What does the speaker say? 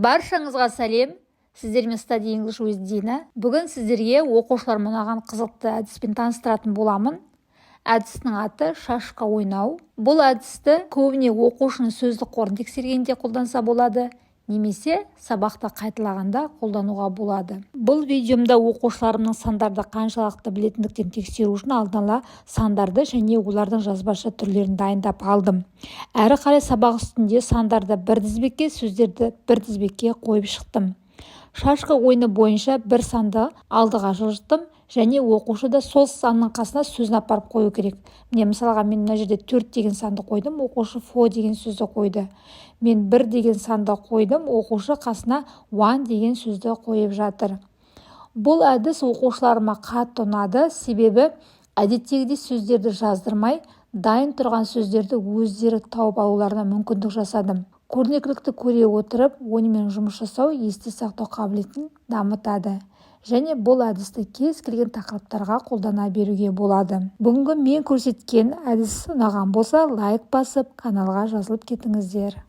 Баршаңызға сәлем. Сіздермен Study English with Dina. Бүгін сіздерге оқушылар мынаған қызықты әдіспен таныстыратын боламын. Әдістің аты шашқа ойнау. Бұл әдісті көбіне оқушының сөздік қорын тексергенде қолданса болады, немесе сабақта қайталағанда қолдануға болады. Бұл видеомда оқушыларымның сандарды қаншалықты білетіндіктен тексеру үшін алдын ала сандарды және олардың жазбаша түрлерін дайындап алдым. Әрі қарай сабақ үстінде сандарды бір тізбекке, сөздерді бір тізбекке қойып шықтым. Шашқа ойыны бойынша бір санды алдыға жылжыттым және оқушы да сол санның қасына сөзін апарып қою керек. Міне мысалға мен мына жерде 4 деген санды қойдым, оқушы 4 деген сөзді қойды. Мен 1 деген санды қойдым, оқушы қасына 1 деген сөзді қойып жатыр. Бұл әдіс оқушыларыма қатты ұнады, себебі әдеттегідей сөздерді жаздырмай, дайын тұрған сөздерді өздері тауып алуларына мүмкіндік жасадым. Көрнекілікті көре отырып, онымен жұмыс жасау есте сақтау қабілетін дамытады. Және бұл әдісті кез келген тақырыптарға қолдана беруге болады. Бүгінгі мен көрсеткен әдіс ұнаған болса, лайк басып, каналға жазылып кетіңіздер.